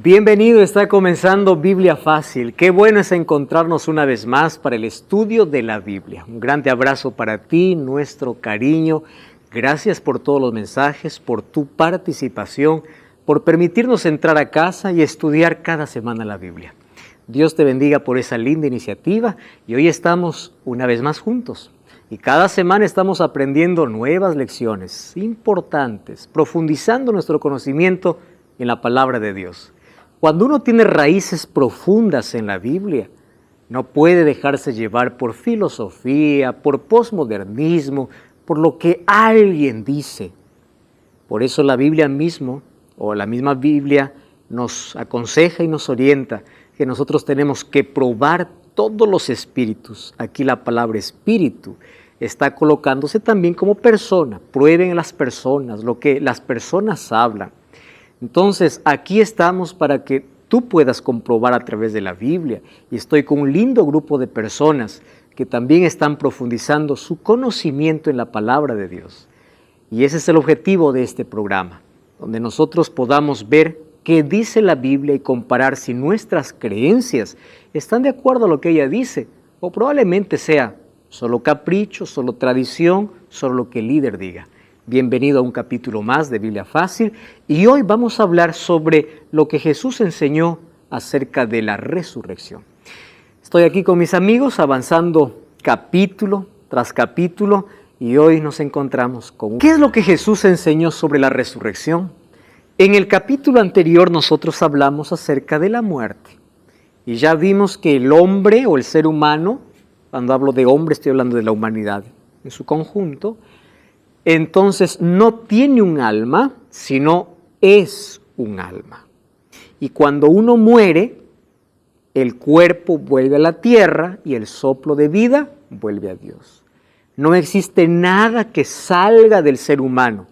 Bienvenido, está comenzando Biblia Fácil. Qué bueno es encontrarnos una vez más para el estudio de la Biblia. Un grande abrazo para ti, nuestro cariño. Gracias por todos los mensajes, por tu participación, por permitirnos entrar a casa y estudiar cada semana la Biblia. Dios te bendiga por esa linda iniciativa y hoy estamos una vez más juntos. Y cada semana estamos aprendiendo nuevas lecciones importantes, profundizando nuestro conocimiento en la palabra de Dios. Cuando uno tiene raíces profundas en la Biblia, no puede dejarse llevar por filosofía, por posmodernismo, por lo que alguien dice. Por eso la Biblia mismo, o la misma Biblia, nos aconseja y nos orienta que nosotros tenemos que probar todos los espíritus. Aquí la palabra espíritu está colocándose también como persona. Prueben las personas, lo que las personas hablan. Entonces, aquí estamos para que tú puedas comprobar a través de la Biblia. Y estoy con un lindo grupo de personas que también están profundizando su conocimiento en la palabra de Dios. Y ese es el objetivo de este programa, donde nosotros podamos ver qué dice la Biblia y comparar si nuestras creencias están de acuerdo a lo que ella dice, o probablemente sea solo capricho, solo tradición, solo lo que el líder diga. Bienvenido a un capítulo más de Biblia Fácil y hoy vamos a hablar sobre lo que Jesús enseñó acerca de la resurrección. Estoy aquí con mis amigos avanzando capítulo tras capítulo y hoy nos encontramos con ¿qué es lo que Jesús enseñó sobre la resurrección? En el capítulo anterior nosotros hablamos acerca de la muerte y ya vimos que el hombre o el ser humano, cuando hablo de hombre estoy hablando de la humanidad en su conjunto, entonces no tiene un alma, sino es un alma. Y cuando uno muere, el cuerpo vuelve a la tierra y el soplo de vida vuelve a Dios. No existe nada que salga del ser humano.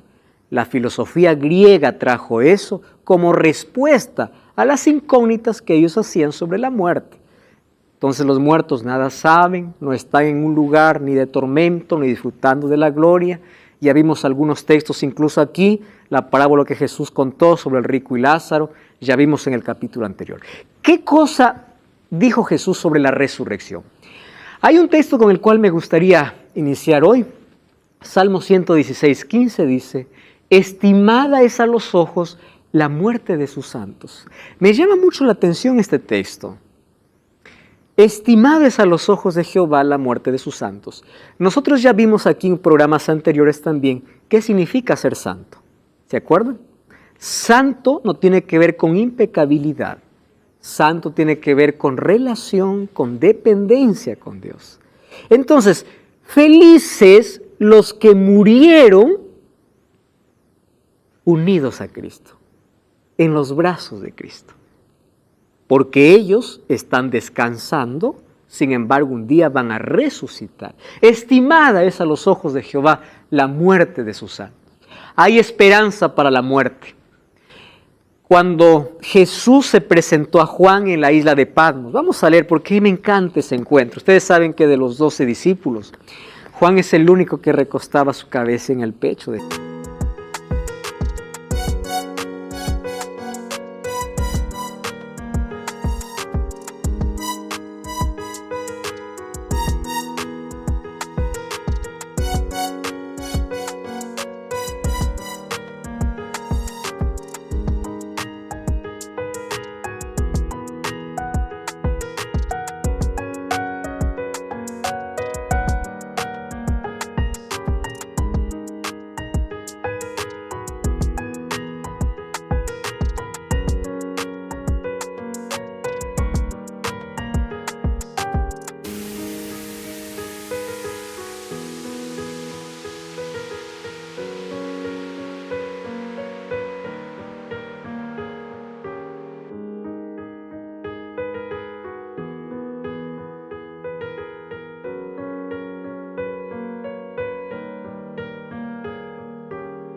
La filosofía griega trajo eso como respuesta a las incógnitas que ellos hacían sobre la muerte. Entonces los muertos nada saben, no están en un lugar ni de tormento, ni disfrutando de la gloria. Ya vimos algunos textos, incluso aquí, la parábola que Jesús contó sobre el rico y Lázaro, ya vimos en el capítulo anterior. ¿Qué cosa dijo Jesús sobre la resurrección? Hay un texto con el cual me gustaría iniciar hoy. Salmo 116:15 dice, estimada es a los ojos la muerte de sus santos. Me llama mucho la atención este texto. Estimada es a los ojos de Jehová la muerte de sus santos. Nosotros ya vimos aquí en programas anteriores también qué significa ser santo. ¿Se acuerdan? Santo no tiene que ver con impecabilidad. Santo tiene que ver con relación, con dependencia con Dios. Entonces, felices los que murieron unidos a Cristo, en los brazos de Cristo. Porque ellos están descansando, sin embargo un día van a resucitar. Estimada es a los ojos de Jehová la muerte de sus santos. Hay esperanza para la muerte. Cuando Jesús se presentó a Juan en la isla de Patmos, vamos a leer porque me encanta ese encuentro. Ustedes saben que de los 12 discípulos, Juan es el único que recostaba su cabeza en el pecho de Jesús.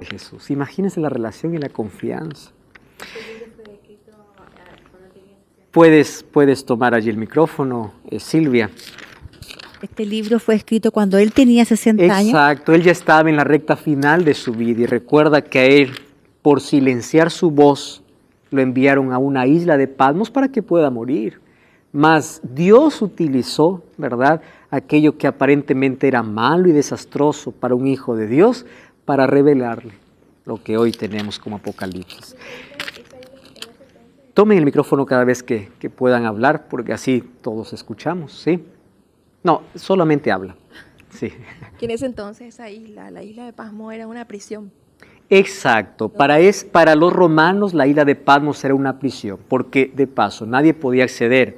Jesús. Imagínense la relación y la confianza. Puedes tomar allí el micrófono, Silvia. Este libro fue escrito cuando él tenía 60 años. Exacto, él ya estaba en la recta final de su vida y recuerda que a él, por silenciar su voz, lo enviaron a una isla de Patmos para que pueda morir. Mas Dios utilizó, ¿verdad?, aquello que aparentemente era malo y desastroso para un hijo de Dios, para revelarle lo que hoy tenemos como Apocalipsis. Tomen el micrófono cada vez que puedan hablar, porque así todos escuchamos, ¿sí? No, solamente habla, sí. Que en ese entonces esa isla, la isla de Patmos, era una prisión. Exacto, para los romanos la isla de Patmos era una prisión, porque de paso nadie podía acceder.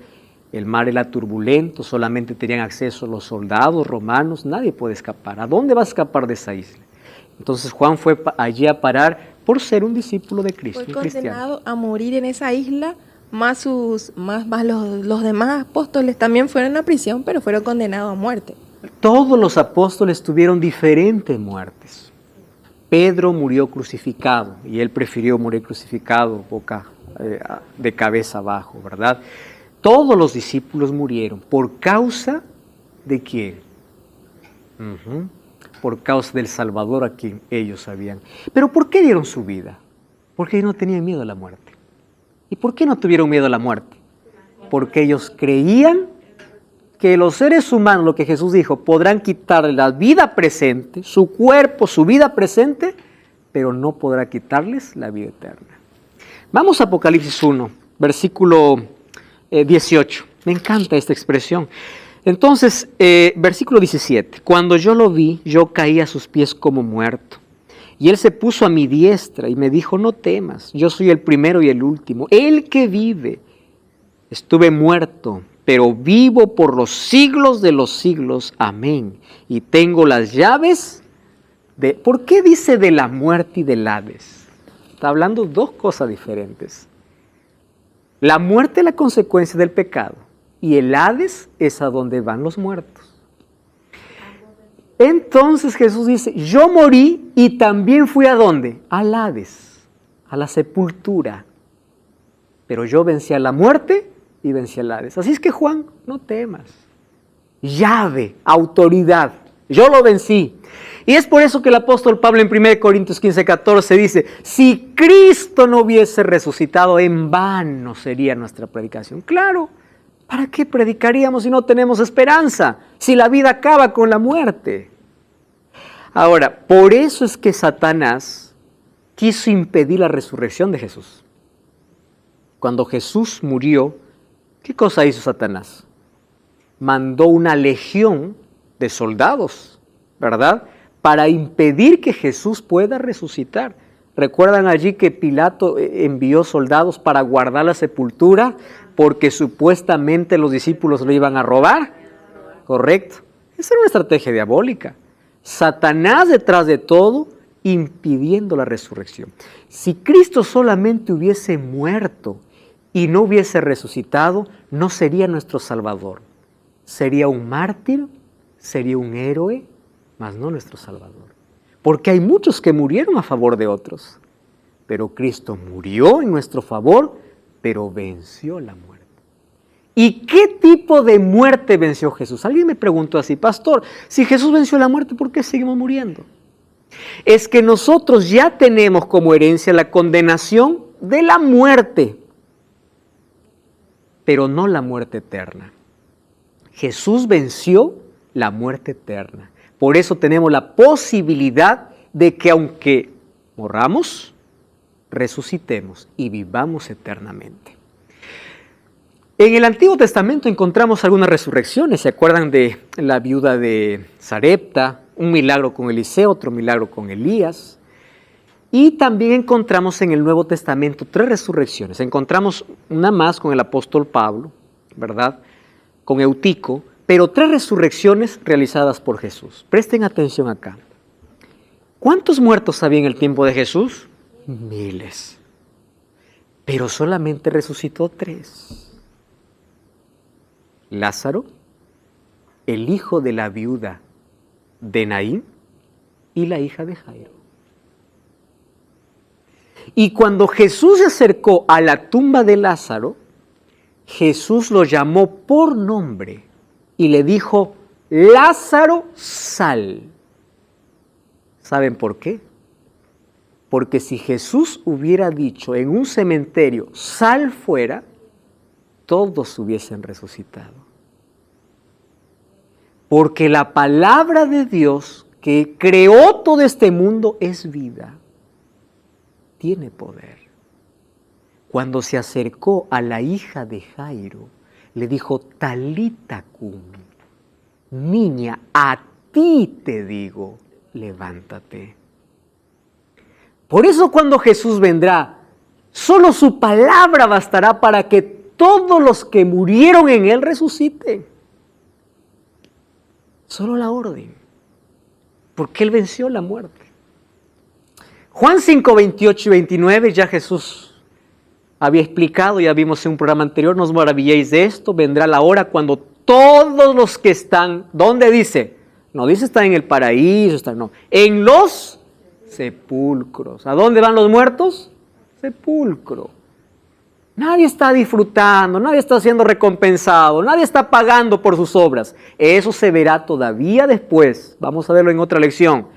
El mar era turbulento, solamente tenían acceso los soldados romanos, nadie puede escapar. ¿A dónde va a escapar de esa isla? Entonces Juan fue allí a parar por ser un discípulo de Cristo, Fue un cristiano. condenado a morir en esa isla, más los demás apóstoles también fueron a prisión, pero fueron condenados a muerte. Todos los apóstoles tuvieron diferentes muertes. Pedro murió crucificado y él prefirió morir crucificado de cabeza abajo, ¿verdad? Todos los discípulos murieron. ¿Por causa de quién? Por causa del Salvador a quien ellos sabían. ¿Pero por qué dieron su vida? Porque ellos no tenían miedo a la muerte. ¿Y por qué no tuvieron miedo a la muerte? Porque ellos creían que los seres humanos, lo que Jesús dijo, podrán quitarle la vida presente, su cuerpo, su vida presente, pero no podrá quitarles la vida eterna. Vamos a Apocalipsis 1, versículo 18. Me encanta esta expresión. Entonces, versículo 17. Cuando yo lo vi, yo caí a sus pies como muerto. Y él se puso a mi diestra y me dijo, no temas, yo soy el primero y el último, el que vive. Estuve muerto, pero vivo por los siglos de los siglos. Amén. Y tengo las llaves de... ¿Por qué dice de la muerte y del Hades? Está hablando dos cosas diferentes. La muerte es la consecuencia del pecado y el Hades es a donde van los muertos. Entonces Jesús dice, yo morí y también fui ¿a dónde? Al Hades, a la sepultura. Pero yo vencí a la muerte y vencí al Hades. Así es que Juan, no temas. Llave, autoridad, yo lo vencí. Y es por eso que el apóstol Pablo en 1 Corintios 15, 14 dice, si Cristo no hubiese resucitado, en vano sería nuestra predicación. Claro, ¿para qué predicaríamos si no tenemos esperanza? Si la vida acaba con la muerte. Ahora, por eso es que Satanás quiso impedir la resurrección de Jesús. Cuando Jesús murió, ¿qué cosa hizo Satanás? Mandó una legión de soldados, ¿verdad?, para impedir que Jesús pueda resucitar. ¿Recuerdan allí que Pilato envió soldados para guardar la sepultura porque supuestamente los discípulos lo iban a robar? Correcto. Esa era una estrategia diabólica. Satanás detrás de todo, impidiendo la resurrección. Si Cristo solamente hubiese muerto y no hubiese resucitado, no sería nuestro Salvador. Sería un mártir, sería un héroe, mas no nuestro Salvador. Porque hay muchos que murieron a favor de otros. Pero Cristo murió en nuestro favor, pero venció la muerte. ¿Y qué tipo de muerte venció Jesús? Alguien me preguntó así, pastor, si Jesús venció la muerte, ¿por qué seguimos muriendo? Es que nosotros ya tenemos como herencia la condenación de la muerte, pero no la muerte eterna. Jesús venció la muerte eterna. Por eso tenemos la posibilidad de que aunque morramos, resucitemos y vivamos eternamente. En el Antiguo Testamento encontramos algunas resurrecciones. ¿Se acuerdan de la viuda de Sarepta? Un milagro con Eliseo, otro milagro con Elías. Y también encontramos en el Nuevo Testamento 3 resurrecciones. Encontramos una más con el apóstol Pablo, ¿verdad?, con Eutico, pero 3 resurrecciones realizadas por Jesús. Presten atención acá. ¿Cuántos muertos había en el tiempo de Jesús? Miles. Pero solamente resucitó 3. Lázaro, el hijo de la viuda de Naín y la hija de Jairo. Y cuando Jesús se acercó a la tumba de Lázaro, Jesús lo llamó por nombre y le dijo, Lázaro, sal. ¿Saben por qué? Porque si Jesús hubiera dicho en un cementerio, sal fuera, todos hubiesen resucitado. Porque la palabra de Dios que creó todo este mundo es vida, tiene poder. Cuando se acercó a la hija de Jairo, le dijo, Talita cumi, niña, a ti te digo, levántate. Por eso cuando Jesús vendrá, solo su palabra bastará para que todos los que murieron en Él resuciten. Solo la orden, porque Él venció la muerte. Juan 5, 28 y 29, ya Jesús había explicado, ya vimos en un programa anterior, no os maravilléis de esto, vendrá la hora cuando todos los que están, ¿dónde dice? No dice están en el paraíso, no, en los sepulcros. ¿A dónde van los muertos? Sepulcro. Nadie está disfrutando, nadie está siendo recompensado, nadie está pagando por sus obras. Eso se verá todavía después. Vamos a verlo en otra lección.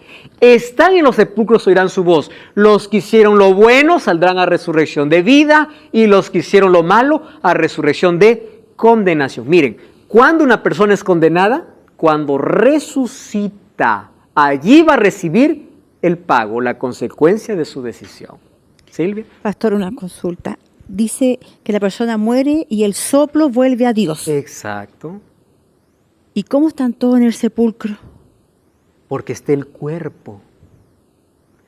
Están en los sepulcros, oirán su voz. Los que hicieron lo bueno saldrán a resurrección de vida y los que hicieron lo malo a resurrección de condenación. Miren, ¿cuándo una persona es condenada? Cuando resucita. Allí va a recibir el pago, la consecuencia de su decisión. Silvia. Pastor, una consulta. Dice que la persona muere y el soplo vuelve a Dios. Exacto. ¿Y cómo están todos en el sepulcro? Porque está el cuerpo.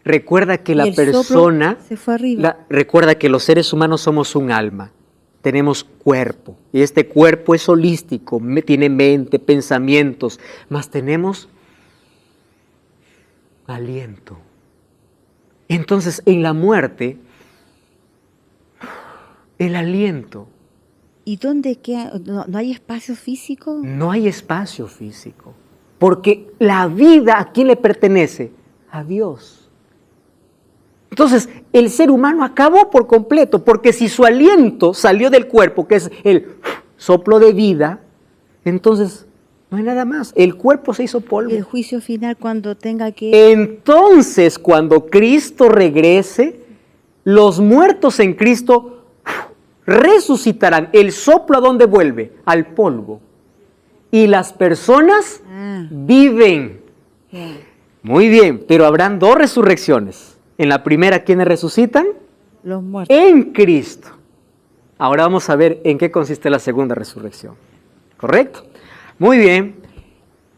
Recuerda que Y la el soplo persona, se fue arriba. recuerda que los seres humanos somos un alma. Tenemos cuerpo. Y este cuerpo es holístico, tiene mente, pensamientos, mas tenemos aliento. Entonces, en la muerte, el aliento. ¿Y dónde queda? ¿No hay espacio físico? No hay espacio físico. Porque la vida, ¿a quién le pertenece? A Dios. Entonces, el ser humano acabó por completo, porque si su aliento salió del cuerpo, que es el soplo de vida, entonces no hay nada más. El cuerpo se hizo polvo. ¿Y el juicio final cuando tenga que...? Entonces, cuando Cristo regrese, los muertos en Cristo resucitarán. El soplo, ¿a dónde vuelve? Al polvo. Y las personas viven. Muy bien, pero habrán dos resurrecciones. En la primera, ¿quiénes resucitan? Los muertos. En Cristo. Ahora vamos a ver en qué consiste la segunda resurrección. ¿Correcto? Muy bien.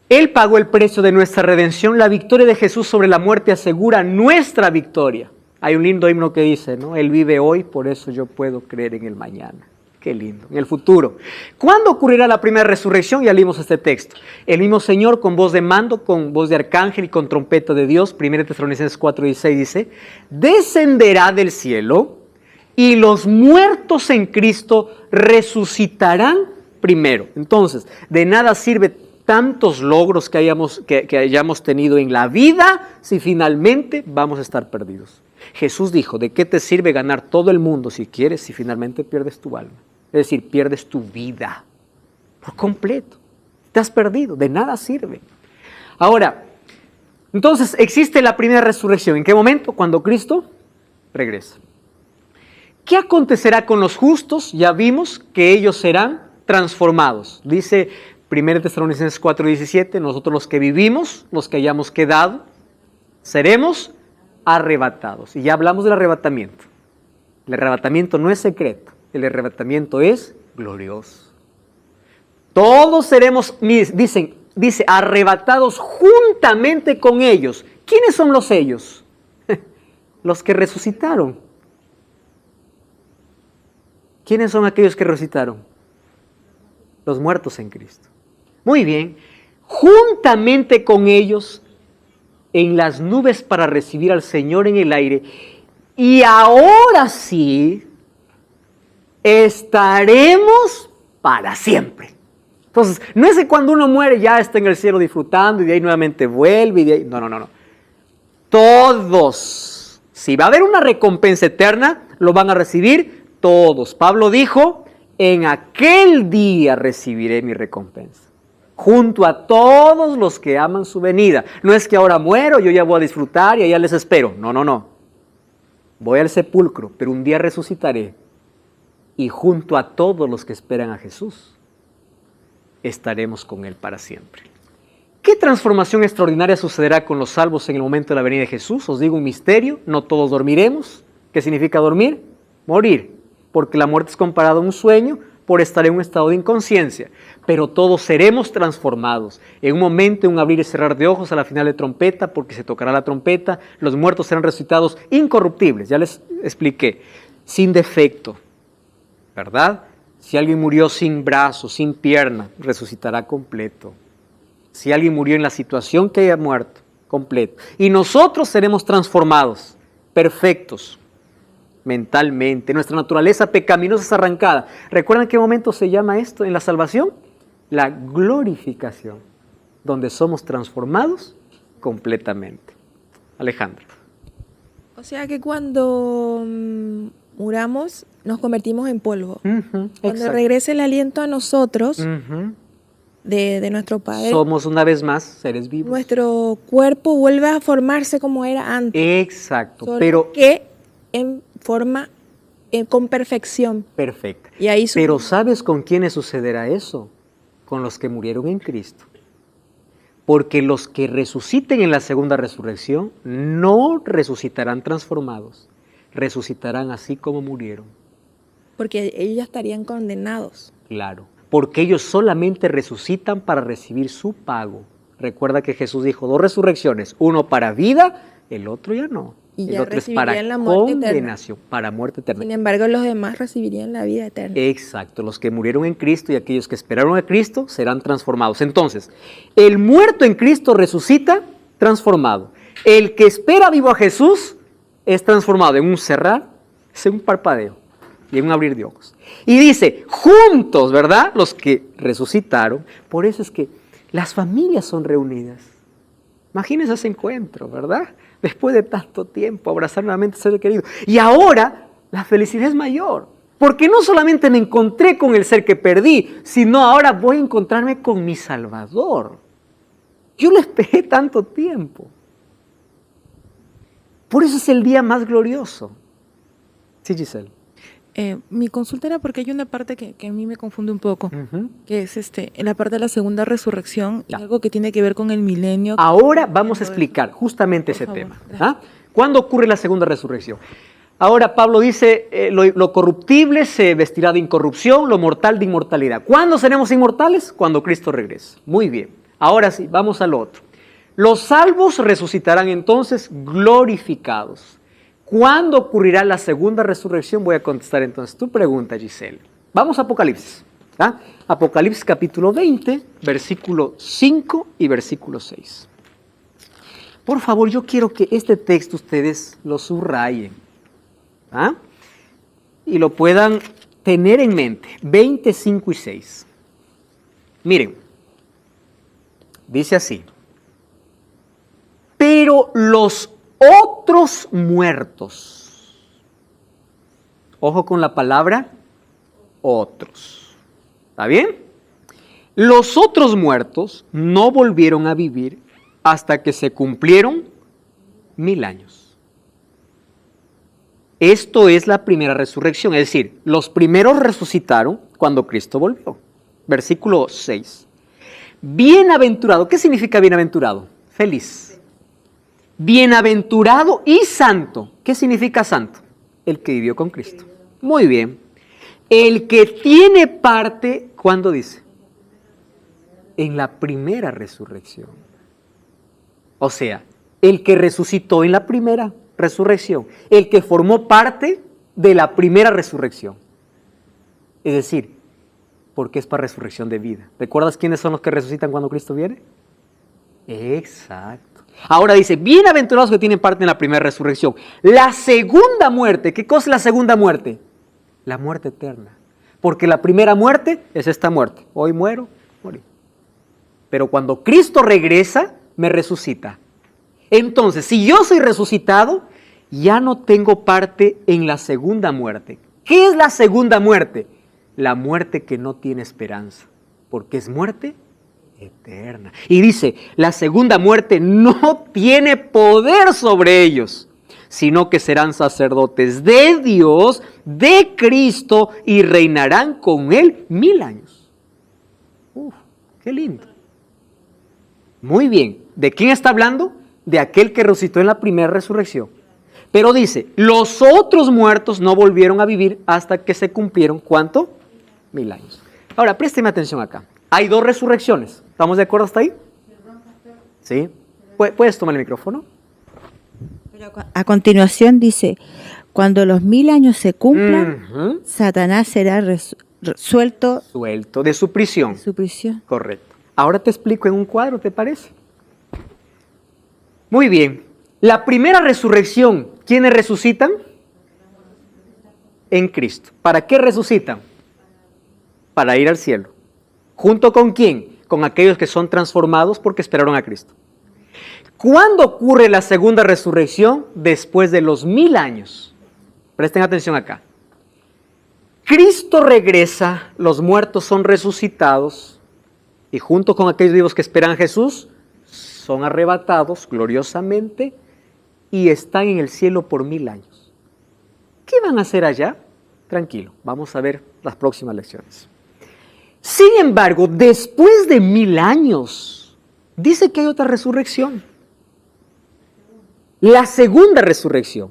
Él pagó el precio de nuestra redención. La victoria de Jesús sobre la muerte asegura nuestra victoria. Hay un lindo himno que dice, ¿no? Él vive hoy, por eso yo puedo creer en el mañana. Qué lindo, en el futuro. ¿Cuándo ocurrirá la primera resurrección? Ya leímos este texto. El mismo Señor con voz de mando, con voz de arcángel y con trompeta de Dios, 1 Tesalonicenses 4:16 dice, descenderá del cielo y los muertos en Cristo resucitarán primero. Entonces, de nada sirve tantos logros que hayamos tenido en la vida si finalmente vamos a estar perdidos. Jesús dijo, ¿de qué te sirve ganar todo el mundo si quieres, si finalmente pierdes tu alma? Es decir, pierdes tu vida por completo. Te has perdido, de nada sirve. Ahora, entonces existe la primera resurrección. ¿En qué momento? Cuando Cristo regresa. ¿Qué acontecerá con los justos? Ya vimos que ellos serán transformados. Dice 1 Tesalonicenses 4:17, nosotros los que vivimos, los que hayamos quedado, seremos arrebatados. Y ya hablamos del arrebatamiento. El arrebatamiento no es secreto, el arrebatamiento es glorioso. Todos seremos, dice, arrebatados juntamente con ellos. ¿Quiénes son los ellos? Los que resucitaron. ¿Quiénes son aquellos que resucitaron? Los muertos en Cristo. Muy bien, juntamente con ellos en las nubes para recibir al Señor en el aire. Y ahora sí, estaremos para siempre. Entonces, no es que cuando uno muere ya está en el cielo disfrutando y de ahí nuevamente vuelve. Y de ahí, no. Todos. Si va a haber una recompensa eterna, lo van a recibir todos. Pablo dijo, en aquel día recibiré mi recompensa. Junto a todos los que aman su venida. No es que ahora muero, yo ya voy a disfrutar y allá les espero. No. voy al sepulcro, pero un día resucitaré y junto a todos los que esperan a Jesús estaremos con Él para siempre. ¿Qué transformación extraordinaria sucederá con los salvos en el momento de la venida de Jesús? Os digo un misterio, no todos dormiremos. ¿Qué significa dormir? Morir, porque la muerte es comparada a un sueño por estar en un estado de inconsciencia. Pero todos seremos transformados. En un momento, en un abrir y cerrar de ojos a la final de trompeta, porque se tocará la trompeta, los muertos serán resucitados incorruptibles, ya les expliqué, sin defecto, ¿verdad? Si alguien murió sin brazo, sin pierna, resucitará completo. Si alguien murió en la situación que haya muerto, completo. Y nosotros seremos transformados, perfectos, mentalmente. Nuestra naturaleza pecaminosa es arrancada. ¿Recuerdan qué momento se llama esto en la salvación? La glorificación, donde somos transformados completamente. Alejandra. O sea que cuando muramos, nos convertimos en polvo. Cuando exacto. regrese el aliento a nosotros, de nuestro Padre, somos una vez más seres vivos. nuestro cuerpo vuelve a formarse como era antes. Exacto, Solo pero que en forma, con perfección. perfecta. Y ahí Pero ¿sabes con quiénes sucederá eso? Con los que murieron en Cristo. Porque los que resuciten en la segunda resurrección no resucitarán transformados, resucitarán así como murieron. Porque ellos ya estarían condenados. Claro, porque ellos solamente resucitan para recibir su pago. Recuerda que Jesús dijo 2 resurrecciones, uno para vida, el otro ya no. Y el ya otro es para recibirían la muerte condenación, eterna. para muerte eterna. Sin embargo, los demás recibirían la vida eterna. Exacto, los que murieron en Cristo y aquellos que esperaron a Cristo serán transformados. Entonces, el muerto en Cristo resucita transformado. El que espera vivo a Jesús es transformado en un cerrar, en un parpadeo y en un abrir de ojos. Y dice, juntos, ¿verdad? Los que resucitaron. Por eso es que las familias son reunidas. Imagínense ese encuentro, ¿verdad? Después de tanto tiempo, abrazar nuevamente a ser querido. Y ahora la felicidad es mayor, porque no solamente me encontré con el ser que perdí, sino ahora voy a encontrarme con mi Salvador. Yo lo esperé tanto tiempo. Por eso es el día más glorioso. Sí, Giselle. Mi consulta era porque hay una parte que a mí me confunde un poco, que es en la parte de la segunda resurrección, y algo que tiene que ver con el milenio. Ahora vamos a explicar justamente ese tema. ¿Ah? ¿Cuándo ocurre la segunda resurrección? Ahora Pablo dice, lo corruptible se vestirá de incorrupción, lo mortal de inmortalidad. ¿Cuándo seremos inmortales? Cuando Cristo regrese. Muy bien. Ahora sí, vamos al otro. Los salvos resucitarán entonces glorificados. ¿Cuándo ocurrirá la segunda resurrección? Voy a contestar entonces tu pregunta, Giselle. Vamos a Apocalipsis. ¿Ah? Apocalipsis capítulo 20, versículo 5 y versículo 6. Por favor, yo quiero que este texto ustedes lo subrayen. ¿Ah? Y lo puedan tener en mente. 20, 5 y 6. Miren, dice así. Pero los otros muertos. Ojo con la palabra otros. ¿Está bien? Los otros muertos no volvieron a vivir hasta que se cumplieron 1000 años. Esto es la primera resurrección, es decir, los primeros resucitaron cuando Cristo volvió. Versículo 6. Bienaventurado, ¿qué significa bienaventurado? Feliz. Bienaventurado y santo. ¿Qué significa santo? El que vivió con Cristo. Muy bien. El que tiene parte, ¿cuándo dice? En la primera resurrección. O sea, el que resucitó en la primera resurrección. El que formó parte de la primera resurrección. Es decir, porque es para resurrección de vida. ¿Recuerdas quiénes son los que resucitan cuando Cristo viene? Exacto. Ahora dice, bienaventurados que tienen parte en la primera resurrección. La segunda muerte, ¿qué cosa es la segunda muerte? La muerte eterna. Porque la primera muerte es esta muerte. Hoy muero, morí. Pero cuando Cristo regresa, me resucita. Entonces, si yo soy resucitado, ya no tengo parte en la segunda muerte. ¿Qué es la segunda muerte? La muerte que no tiene esperanza. Porque es muerte eterna. Y dice, la segunda muerte no tiene poder sobre ellos, sino que serán sacerdotes de Dios, de Cristo, y reinarán con Él 1000 años. Uf, qué lindo. Muy bien. ¿De quién está hablando? De aquel que resucitó en la primera resurrección. Pero dice, los otros muertos no volvieron a vivir hasta que se cumplieron, ¿cuánto? 1000 años. Ahora, présteme atención acá. Hay 2 resurrecciones. ¿Estamos de acuerdo hasta ahí? ¿Sí? ¿Puedes tomar el micrófono? Pero a continuación dice, cuando los 1000 años se cumplan, Satanás será suelto de su prisión. de su prisión. Correcto. Ahora te explico en un cuadro, ¿te parece? Muy bien. La primera resurrección, ¿quiénes resucitan? En Cristo. ¿Para qué resucitan? Para ir al cielo. ¿Junto con quién? Con aquellos que son transformados porque esperaron a Cristo. ¿Cuándo ocurre la segunda resurrección? Después de los 1000 años. Presten atención acá. Cristo regresa, los muertos son resucitados y junto con aquellos vivos que esperan a Jesús, son arrebatados gloriosamente y están en el cielo por 1000 años. ¿Qué van a hacer allá? Tranquilo, vamos a ver las próximas lecciones. Sin embargo, después de 1000 años, dice que hay otra resurrección. La segunda resurrección.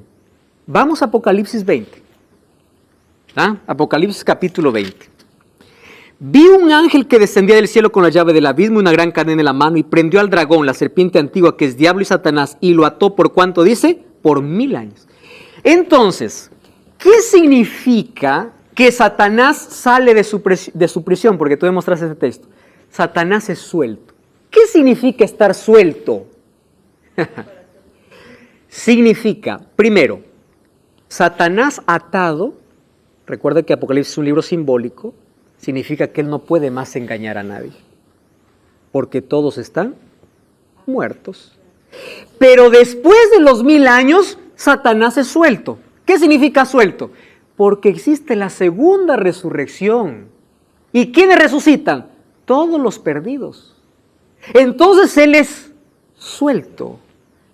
Vamos a Apocalipsis 20. Apocalipsis capítulo 20. Vi un ángel que descendía del cielo con la llave del abismo y una gran cadena en la mano y prendió al dragón, la serpiente antigua que es diablo y Satanás, y lo ató por ¿cuánto dice? Por 1000 años. Entonces, ¿qué significa que Satanás sale de su prisión? Porque tú demostraste ese texto. Satanás es suelto. ¿Qué significa estar suelto? Significa, primero, Satanás atado, recuerda que Apocalipsis es un libro simbólico, significa que él no puede más engañar a nadie, porque todos están muertos. Pero después de los 1000 años, Satanás es suelto. ¿Qué significa suelto? Porque existe la segunda resurrección. ¿Y quiénes resucitan? Todos los perdidos. Entonces él es suelto,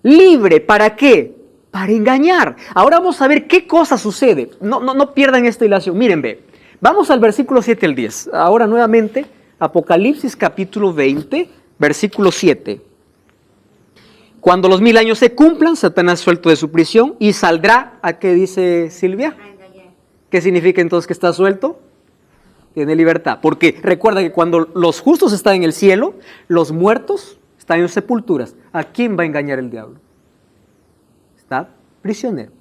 libre. ¿Para qué? Para engañar. Ahora vamos a ver qué cosa sucede. No pierdan esta hilación. Miren, ve. Vamos al versículo 7 al 10. Ahora nuevamente, Apocalipsis capítulo 20, versículo 7. Cuando los 1000 años se cumplan, Satanás suelto de su prisión y saldrá, ¿a qué dice Silvia? ¿Qué significa entonces que está suelto? Tiene libertad. Porque recuerda que cuando los justos están en el cielo, los muertos están en sepulturas. ¿A quién va a engañar el diablo? Está prisionero.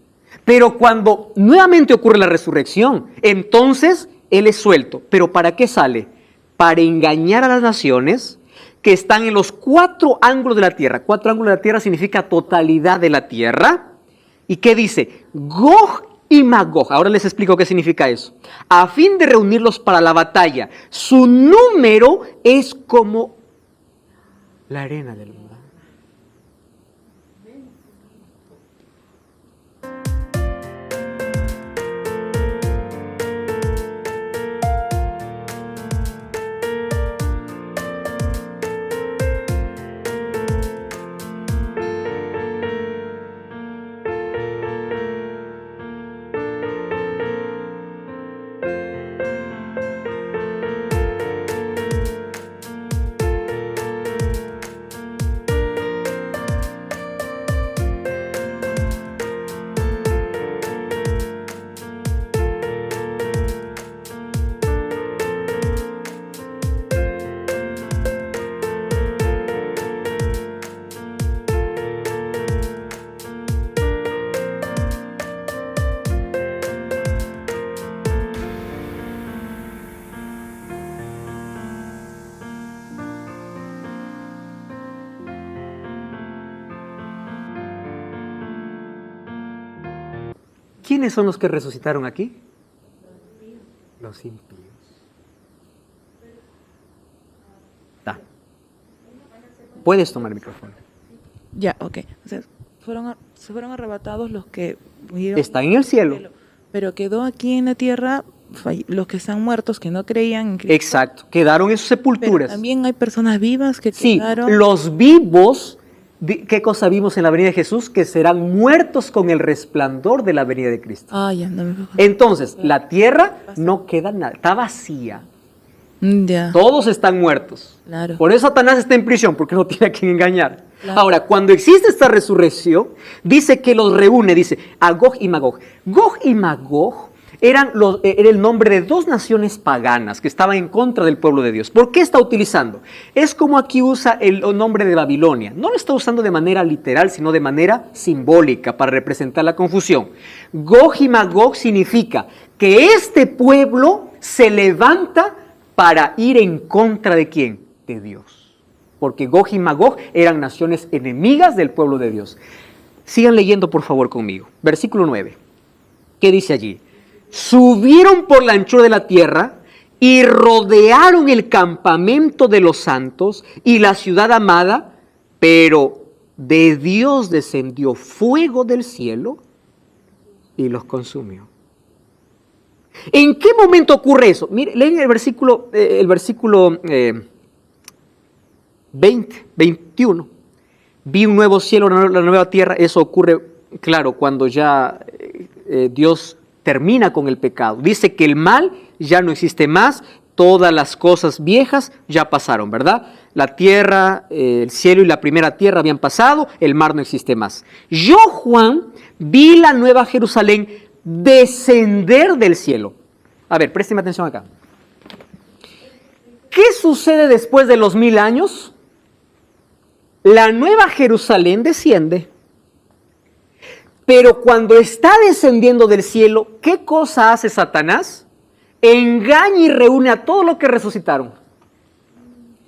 Pero cuando nuevamente ocurre la resurrección, entonces él es suelto. ¿Pero para qué sale? Para engañar a las naciones que están en los 4 ángulos de la tierra. 4 ángulos de la tierra significa totalidad de la tierra. ¿Y qué dice? Gog y Magog. Ahora les explico qué significa eso. A fin de reunirlos para la batalla. Su número es como la arena del mar. ¿Quiénes son los que resucitaron aquí? Los impíos. Puedes tomar el micrófono. Ya, ok. O sea, se fueron arrebatados los que murieron. Están en el cielo. Pero quedó aquí en la tierra los que están muertos, que no creían en Cristo. Exacto, quedaron en sus sepulturas. Pero también hay personas vivas que sí, quedaron. Los vivos ¿Qué cosa vimos en la venida de Jesús? Que serán muertos con el resplandor de la venida de Cristo. Ah, ya, no me fijo. Entonces, la tierra no queda nada, está vacía. Ya. Todos están muertos. Claro. Por eso Satanás está en prisión, porque no tiene a quien engañar. Claro. Ahora, cuando existe esta resurrección, dice que los reúne, dice, a Gog y Magog. Gog y Magog era el nombre de dos naciones paganas que estaban en contra del pueblo de Dios. ¿Por qué está utilizando? Es como aquí usa el nombre de Babilonia. No lo está usando de manera literal, sino de manera simbólica para representar la confusión. Gog y Magog significa que este pueblo se levanta para ir en contra de ¿quién? De Dios. Porque Gog y Magog eran naciones enemigas del pueblo de Dios. Sigan leyendo por favor conmigo. Versículo 9. ¿Qué dice allí? Subieron por la anchura de la tierra y rodearon el campamento de los santos y la ciudad amada, pero de Dios descendió fuego del cielo y los consumió. ¿En qué momento ocurre eso? Mire, leen el versículo 21. Vi un nuevo cielo, la nueva tierra. Eso ocurre, claro, cuando ya Dios termina con el pecado. Dice que el mal ya no existe más, todas las cosas viejas ya pasaron, ¿verdad? La tierra, el cielo y la primera tierra habían pasado, el mar no existe más. Yo, Juan, vi la nueva Jerusalén descender del cielo. A ver, présteme atención acá. ¿Qué sucede después de los 1000 años? La nueva Jerusalén desciende. Pero cuando está descendiendo del cielo, ¿qué cosa hace Satanás? Engaña y reúne a todos los que resucitaron.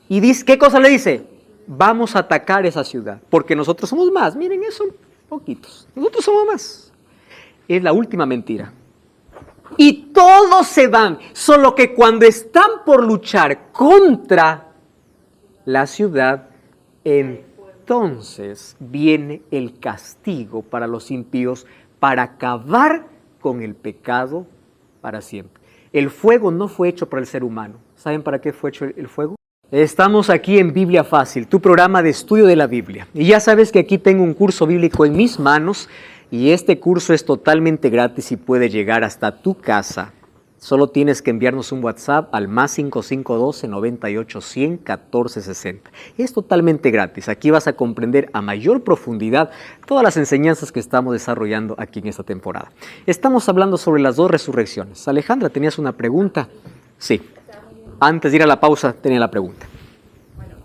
Y dice, ¿qué cosa le dice? Vamos a atacar esa ciudad, porque nosotros somos más. Miren, eso son poquitos. Nosotros somos más. Es la última mentira. Y todos se van, solo que cuando están por luchar contra la ciudad, entonces viene el castigo para los impíos para acabar con el pecado para siempre. El fuego no fue hecho para el ser humano. ¿Saben para qué fue hecho el fuego? Estamos aquí en Biblia Fácil, tu programa de estudio de la Biblia. Y ya sabes que aquí tengo un curso bíblico en mis manos y este curso es totalmente gratis y puede llegar hasta tu casa. Solo tienes que enviarnos un WhatsApp al más 5512 98 100 14 60. Es totalmente gratis. Aquí vas a comprender a mayor profundidad todas las enseñanzas que estamos desarrollando aquí en esta temporada. Estamos hablando sobre las dos resurrecciones. Alejandra, ¿tenías una pregunta? Sí. Antes de ir a la pausa, tenía la pregunta.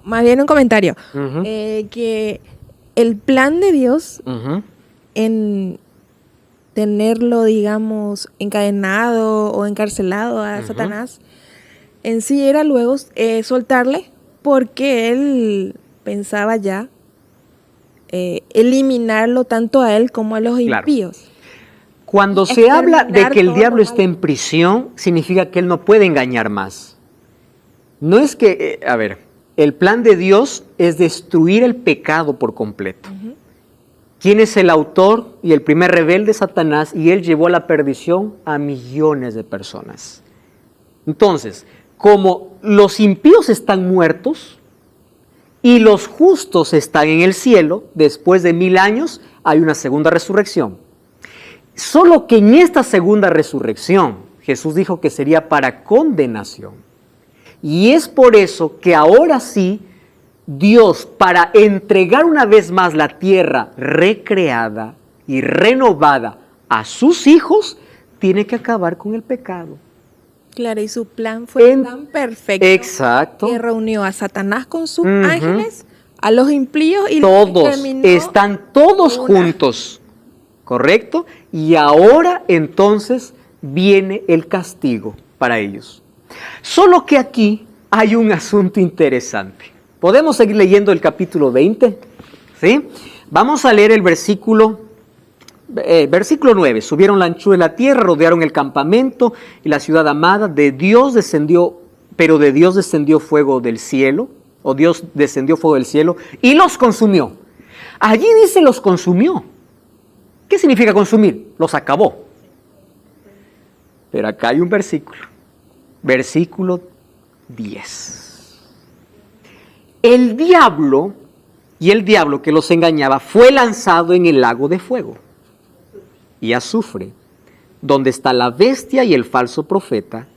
Más bien un comentario. Que el plan de Dios en tenerlo, digamos, encadenado o encarcelado a Satanás, en sí era luego soltarle, porque él pensaba ya eliminarlo tanto a él como a los impíos. Cuando se habla de que el diablo está en prisión, significa que él no puede engañar más. No es que, el plan de Dios es destruir el pecado por completo. ¿Quién es el autor y el primer rebelde? Satanás, y él llevó a la perdición a millones de personas. Entonces, como los impíos están muertos y los justos están en el cielo, después de 1000 años hay una segunda resurrección. Solo que en esta segunda resurrección, Jesús dijo que sería para condenación. Y es por eso que ahora sí, Dios, para entregar una vez más la tierra recreada y renovada a sus hijos, tiene que acabar con el pecado. Claro, y su plan fue tan perfecto. Exacto. Que reunió a Satanás con sus ángeles, a los impíos y todos, están todos juntos, ¿correcto? Y ahora entonces viene el castigo para ellos. Solo que aquí hay un asunto interesante. ¿Podemos seguir leyendo el capítulo 20? ¿Sí? Vamos a leer el versículo 9. Subieron la anchura de la tierra, rodearon el campamento y la ciudad amada. De Dios descendió fuego del cielo, o Dios descendió fuego del cielo y los consumió. Allí dice los consumió. ¿Qué significa consumir? Los acabó. Pero acá hay un versículo. Versículo 10. El diablo Y el diablo que los engañaba fue lanzado en el lago de fuego y azufre, donde está la bestia y el falso profeta,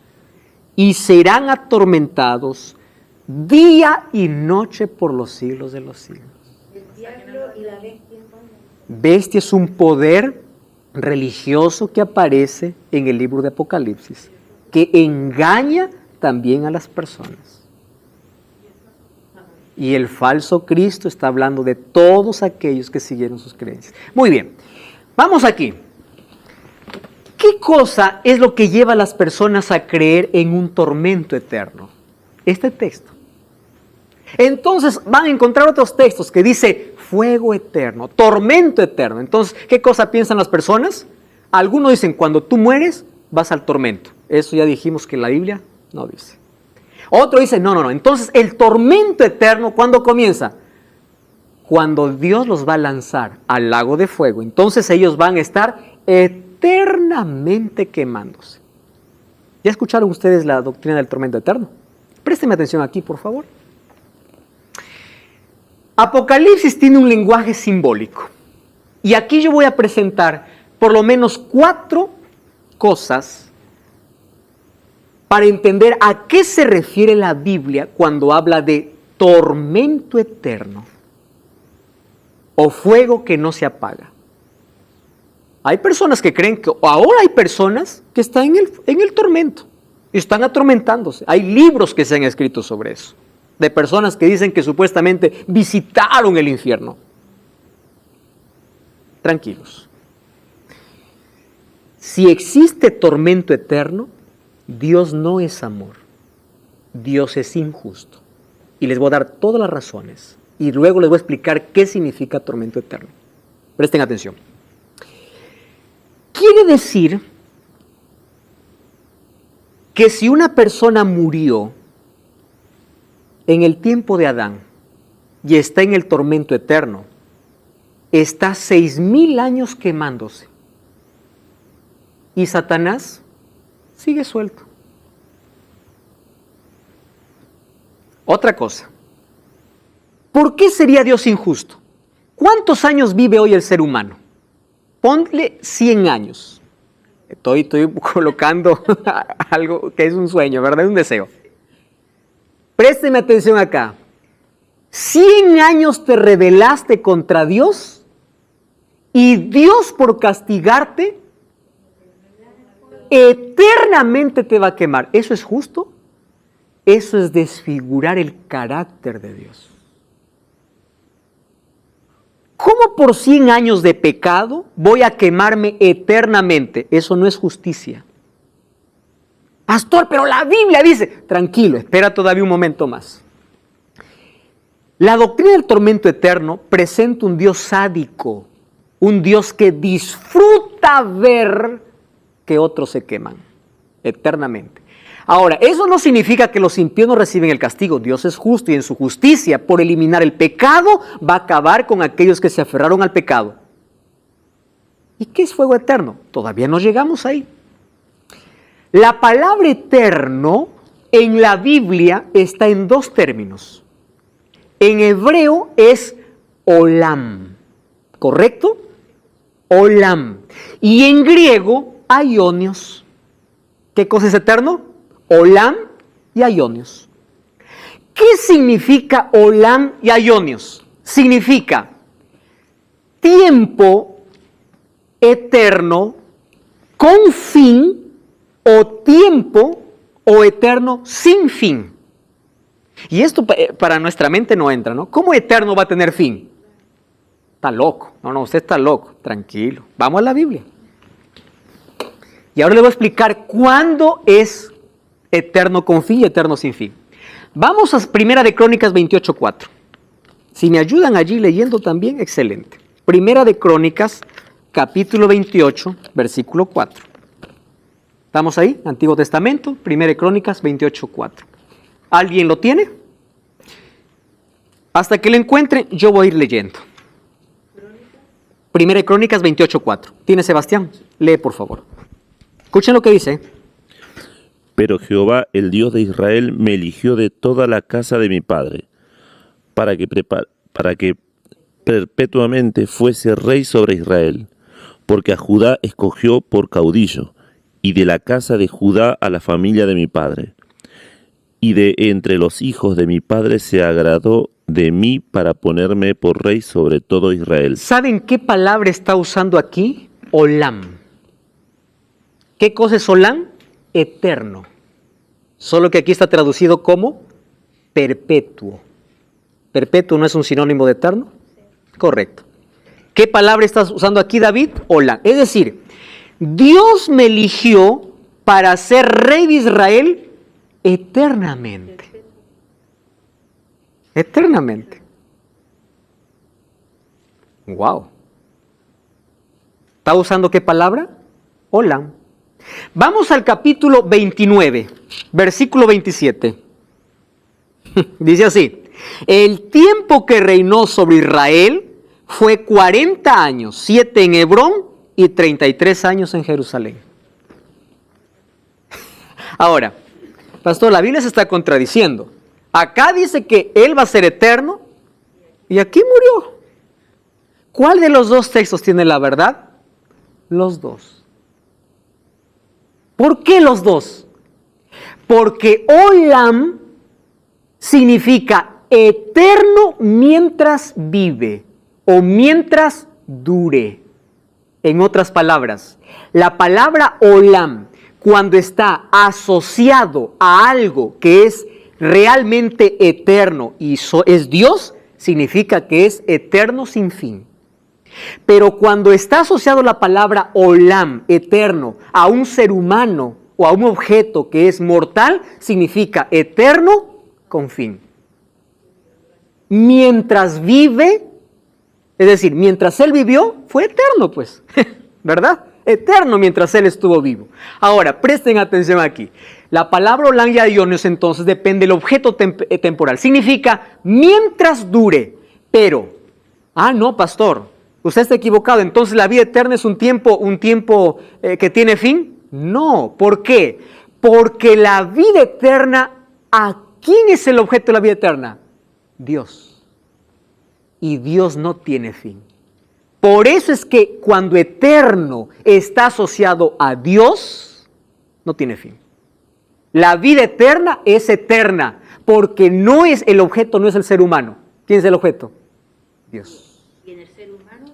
y serán atormentados día y noche por los siglos de los siglos. El diablo y la bestia. Bestia es un poder religioso que aparece en el libro de Apocalipsis, que engaña también a las personas. Y el falso Cristo está hablando de todos aquellos que siguieron sus creencias. Muy bien, vamos aquí. ¿Qué cosa es lo que lleva a las personas a creer en un tormento eterno? Este texto. Entonces van a encontrar otros textos que dice fuego eterno, tormento eterno. Entonces, ¿qué cosa piensan las personas? Algunos dicen, cuando tú mueres, vas al tormento. Eso ya dijimos que la Biblia no dice. Otro dice, no. Entonces, el tormento eterno, ¿cuándo comienza? Cuando Dios los va a lanzar al lago de fuego. Entonces, ellos van a estar eternamente quemándose. ¿Ya escucharon ustedes la doctrina del tormento eterno? Préstenme atención aquí, por favor. Apocalipsis tiene un lenguaje simbólico. Y aquí yo voy a presentar por lo menos 4 cosas para entender a qué se refiere la Biblia cuando habla de tormento eterno o fuego que no se apaga. Hay personas que creen que ahora hay personas que están en el tormento y están atormentándose. Hay libros que se han escrito sobre eso, de personas que dicen que supuestamente visitaron el infierno. Tranquilos. Si existe tormento eterno, Dios no es amor. Dios es injusto. Y les voy a dar todas las razones. Y luego les voy a explicar qué significa tormento eterno. Presten atención. Quiere decir que si una persona murió en el tiempo de Adán y está en el tormento eterno, está 6,000 años quemándose. Y Satanás sigue suelto. Otra cosa. ¿Por qué sería Dios injusto? ¿Cuántos años vive hoy el ser humano? Ponle 100 años. Estoy colocando algo que es un sueño, ¿verdad? Es un deseo. Présteme atención acá. 100 años te rebelaste contra Dios y Dios por castigarte eternamente te va a quemar. ¿Eso es justo? Eso es desfigurar el carácter de Dios. ¿Cómo por 100 años de pecado voy a quemarme eternamente? Eso no es justicia. Pastor, pero la Biblia dice, tranquilo, espera todavía un momento más. La doctrina del tormento eterno presenta un Dios sádico, un Dios que disfruta ver que otros se queman eternamente. Ahora, eso no significa que los impíos no reciben el castigo. Dios es justo y en su justicia, por eliminar el pecado, va a acabar con aquellos que se aferraron al pecado. ¿Y qué es fuego eterno? Todavía no llegamos ahí. La palabra eterno en la Biblia está en 2 términos. En hebreo es olam, ¿correcto? Olam. Y en griego, aionios. ¿Qué cosa es eterno? Olam y aionios. ¿Qué significa olam y aionios? Significa tiempo eterno con fin o tiempo o eterno sin fin. Y esto para nuestra mente no entra, ¿no? ¿Cómo eterno va a tener fin? Está loco. No, usted está loco. Tranquilo. Vamos a la Biblia. Y ahora le voy a explicar cuándo es eterno con fin y eterno sin fin. Vamos a 1 de Crónicas 28:4. Si me ayudan allí leyendo también, excelente. 1 de Crónicas, capítulo 28, versículo 4. ¿Estamos ahí? Antiguo Testamento, 1 de Crónicas 28:4. ¿Alguien lo tiene? Hasta que lo encuentre, yo voy a ir leyendo. 1 de Crónicas 28:4. ¿Tiene Sebastián? Lee, por favor. Escuchen lo que dice. Pero Jehová, el Dios de Israel, me eligió de toda la casa de mi padre, para que perpetuamente fuese rey sobre Israel, porque a Judá escogió por caudillo, y de la casa de Judá a la familia de mi padre. Y de entre los hijos de mi padre se agradó de mí para ponerme por rey sobre todo Israel. ¿Saben qué palabra está usando aquí? Olam. ¿Qué cosa es Olam? Eterno. Solo que aquí está traducido como perpetuo. ¿Perpetuo no es un sinónimo de eterno? Correcto. ¿Qué palabra estás usando aquí, David? Olam. Es decir, Dios me eligió para ser rey de Israel eternamente. Eternamente. Wow. ¿Está usando qué palabra? Olam. Vamos al capítulo 29, versículo 27. Dice así: el tiempo que reinó sobre Israel fue 40 años, 7 en Hebrón y 33 años en Jerusalén. Ahora, pastor, la Biblia se está contradiciendo. Acá dice que Él va a ser eterno y aquí murió. ¿Cuál de los dos textos tiene la verdad? Los dos. ¿Por qué los dos? Porque Olam significa eterno mientras vive o mientras dure. En otras palabras, la palabra Olam, cuando está asociado a algo que es realmente eterno y es Dios, significa que es eterno sin fin. Pero cuando está asociado la palabra Olam, eterno, a un ser humano o a un objeto que es mortal, significa eterno con fin. Mientras vive, es decir, mientras Él vivió, fue eterno, pues, ¿verdad? Eterno mientras Él estuvo vivo. Ahora, presten atención aquí. La palabra Olam y Aionios entonces depende del objeto temporal. Significa mientras dure, pero, no, pastor, usted está equivocado. Entonces la vida eterna es un tiempo que tiene fin. No, ¿por qué? Porque la vida eterna, ¿a quién es el objeto de la vida eterna? Dios. Y Dios no tiene fin. Por eso es que cuando eterno está asociado a Dios, no tiene fin. La vida eterna es eterna, porque no es el objeto, no es el ser humano. ¿Quién es el objeto? Dios. Y en el ser humano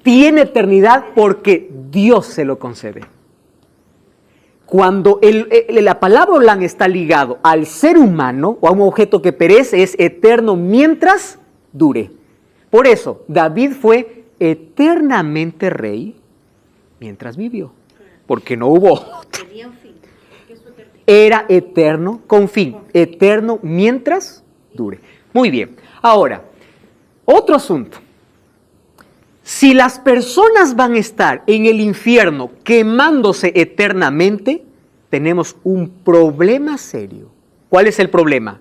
tiene eternidad porque Dios se lo concede. Cuando la palabra Olam está ligado al ser humano o a un objeto que perece, es eterno mientras dure. Por eso, David fue eternamente rey mientras vivió, porque no hubo otro. Era eterno con fin, eterno mientras dure. Muy bien. Ahora, otro asunto. Si las personas van a estar en el infierno quemándose eternamente, tenemos un problema serio. ¿Cuál es el problema?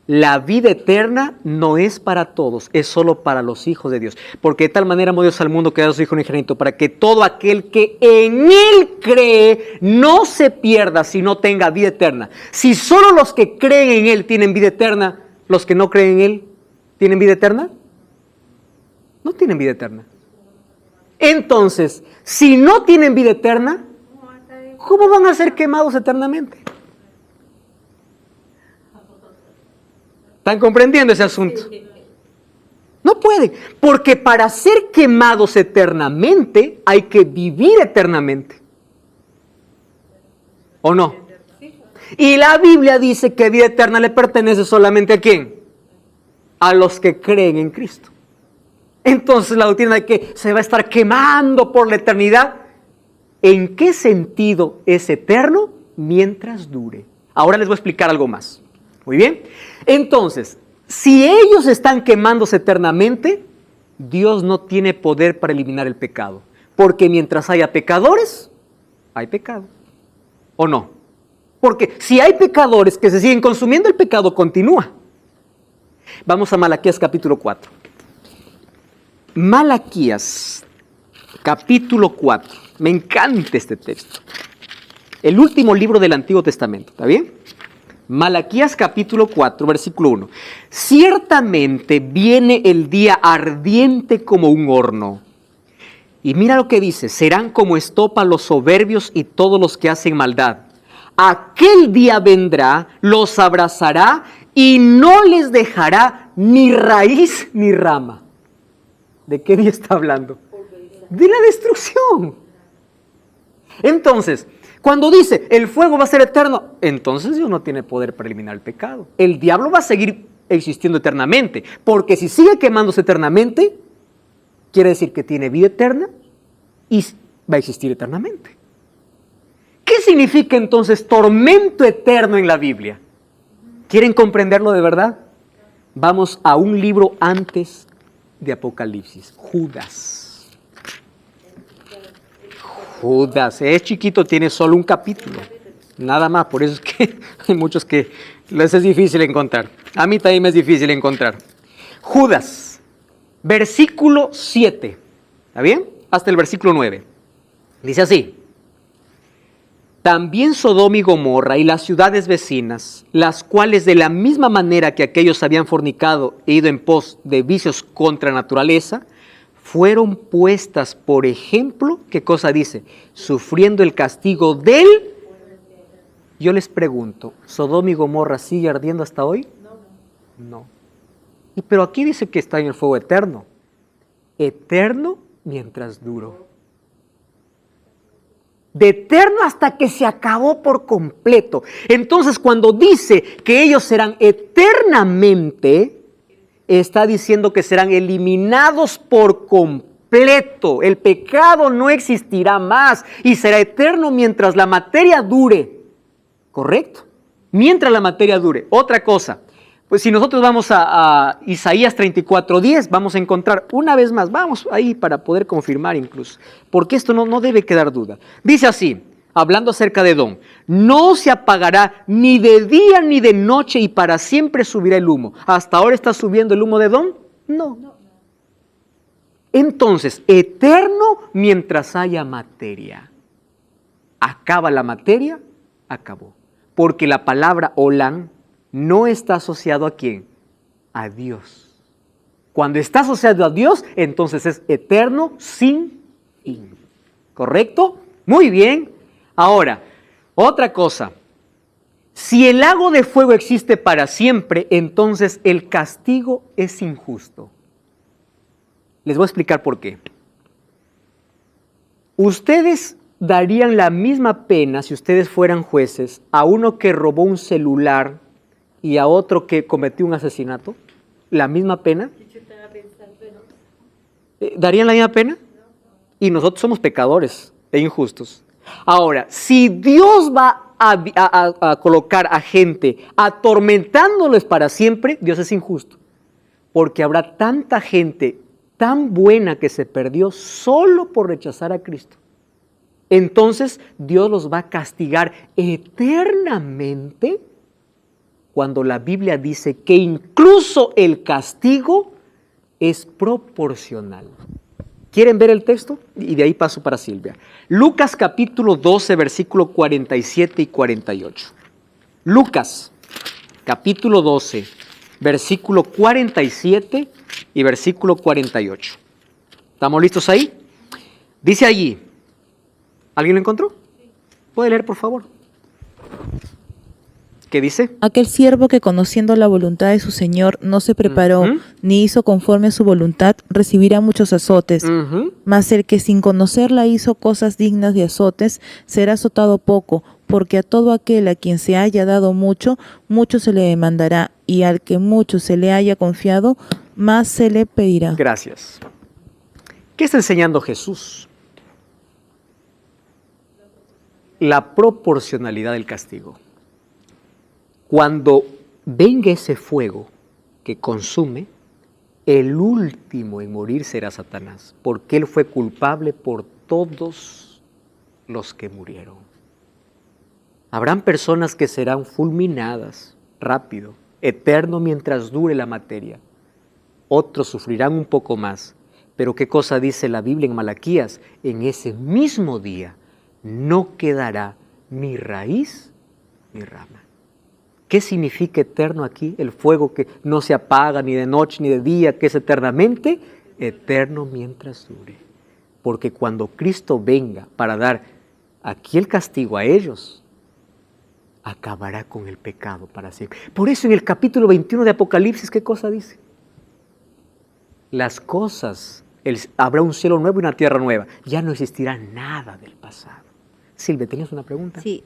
La vida eterna no es para todos, es solo para los hijos de Dios. Porque de tal manera amó Dios al mundo que da a su Hijo unigénito, para que todo aquel que en Él cree no se pierda, sino tenga vida eterna. Si solo los que creen en Él tienen vida eterna, los que no creen en Él, ¿tienen vida eterna? No tienen vida eterna. Entonces, si no tienen vida eterna, ¿cómo van a ser quemados eternamente? ¿Están comprendiendo ese asunto? No pueden, porque para ser quemados eternamente hay que vivir eternamente. ¿O no? Y la Biblia dice que vida eterna le pertenece solamente ¿a quién? A los que creen en Cristo. Entonces la doctrina de que se va a estar quemando por la eternidad, ¿en qué sentido es eterno? Mientras dure. Ahora les voy a explicar algo más. Muy bien. Entonces, si ellos están quemándose eternamente, Dios no tiene poder para eliminar el pecado. Porque mientras haya pecadores, hay pecado. ¿O no? Porque si hay pecadores que se siguen consumiendo, el pecado continúa. Vamos a Malaquías capítulo 4. Malaquías capítulo 4. Me encanta este texto. El último libro del Antiguo Testamento. ¿Está bien? Malaquías capítulo 4, versículo 1. Ciertamente viene el día ardiente como un horno. Y mira lo que dice, serán como estopa los soberbios y todos los que hacen maldad. Aquel día vendrá, los abrazará y no les dejará ni raíz ni rama. ¿De qué día está hablando? De la destrucción. Entonces, cuando dice, el fuego va a ser eterno, entonces Dios no tiene poder para eliminar el pecado. El diablo va a seguir existiendo eternamente, porque si sigue quemándose eternamente, quiere decir que tiene vida eterna y va a existir eternamente. ¿Qué significa entonces tormento eterno en la Biblia? ¿Quieren comprenderlo de verdad? Vamos a un libro antes de Apocalipsis, Judas. Judas, es chiquito, tiene solo un capítulo, nada más, por eso es que hay muchos que les es difícil encontrar. A mí también me es difícil encontrar. Judas, versículo 7, ¿está bien? Hasta el versículo 9. Dice así: también Sodoma y Gomorra y las ciudades vecinas, las cuales de la misma manera que aquellos habían fornicado e ido en pos de vicios contra naturaleza, fueron puestas por ejemplo, ¿qué cosa dice? Sufriendo el castigo del... Yo les pregunto, ¿Sodoma y Gomorra sigue ardiendo hasta hoy? No. Pero aquí dice que está en el fuego eterno. Eterno mientras duró. De eterno hasta que se acabó por completo. Entonces, cuando dice que ellos serán eternamente, está diciendo que serán eliminados por completo. El pecado no existirá más y será eterno mientras la materia dure. ¿Correcto? Mientras la materia dure. Otra cosa, pues si nosotros vamos a Isaías 34:10, vamos a encontrar una vez más, vamos ahí para poder confirmar incluso, porque esto no debe quedar duda. Dice así, hablando acerca de Edom: no se apagará ni de día ni de noche y para siempre subirá el humo. ¿Hasta ahora está subiendo el humo de Edom? No. Entonces, eterno mientras haya materia. Acaba la materia, acabó. Porque la palabra Olam no está asociado ¿a quién? A Dios. Cuando está asociado a Dios, entonces es eterno sin fin. ¿Correcto? Muy bien. Ahora, otra cosa. Si el lago de fuego existe para siempre, entonces el castigo es injusto. Les voy a explicar por qué. Ustedes darían la misma pena, si ustedes fueran jueces, a uno que robó un celular y a otro que cometió un asesinato. ¿La misma pena? ¿Darían la misma pena? Y nosotros somos pecadores e injustos. Ahora, si Dios va a colocar a gente atormentándoles para siempre, Dios es injusto. Porque habrá tanta gente tan buena que se perdió solo por rechazar a Cristo. Entonces Dios los va a castigar eternamente, cuando la Biblia dice que incluso el castigo es proporcional. ¿Quieren ver el texto? Y de ahí paso para Silvia. Lucas capítulo 12, versículo 47 y 48. Lucas capítulo 12, versículo 47 y versículo 48. ¿Estamos listos ahí? Dice allí, ¿alguien lo encontró? ¿Puede leer, por favor? ¿Qué dice? Aquel siervo que, conociendo la voluntad de su señor, no se preparó ni hizo conforme a su voluntad, recibirá muchos azotes. Mas el que sin conocerla hizo cosas dignas de azotes, será azotado poco, porque a todo aquel a quien se haya dado mucho, mucho se le demandará, y al que mucho se le haya confiado, más se le pedirá. Gracias. ¿Qué está enseñando Jesús? La proporcionalidad del castigo. Cuando venga ese fuego que consume, el último en morir será Satanás, porque él fue culpable por todos los que murieron. Habrán personas que serán fulminadas rápido, eterno mientras dure la materia. Otros sufrirán un poco más. Pero ¿qué cosa dice la Biblia en Malaquías? En ese mismo día no quedará ni raíz ni rama. ¿Qué significa eterno aquí? El fuego que no se apaga ni de noche ni de día, que es eternamente eterno mientras dure. Porque cuando Cristo venga para dar aquí el castigo a ellos, acabará con el pecado para siempre. Por eso en el capítulo 21 de Apocalipsis, ¿qué cosa dice? Las cosas, habrá un cielo nuevo y una tierra nueva. Ya no existirá nada del pasado. Silvia, ¿tenías una pregunta? Sí.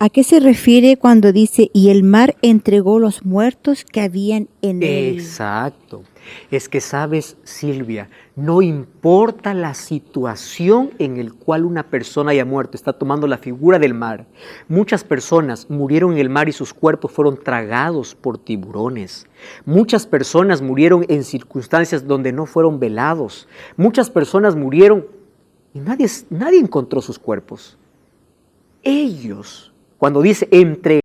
¿A qué se refiere cuando dice, y el mar entregó los muertos que habían en él? Exacto. Es que sabes, Silvia, no importa la situación en la cual una persona haya muerto, está tomando la figura del mar. Muchas personas murieron en el mar y sus cuerpos fueron tragados por tiburones. Muchas personas murieron en circunstancias donde no fueron velados. Muchas personas murieron y nadie encontró sus cuerpos. Ellos, cuando dice entre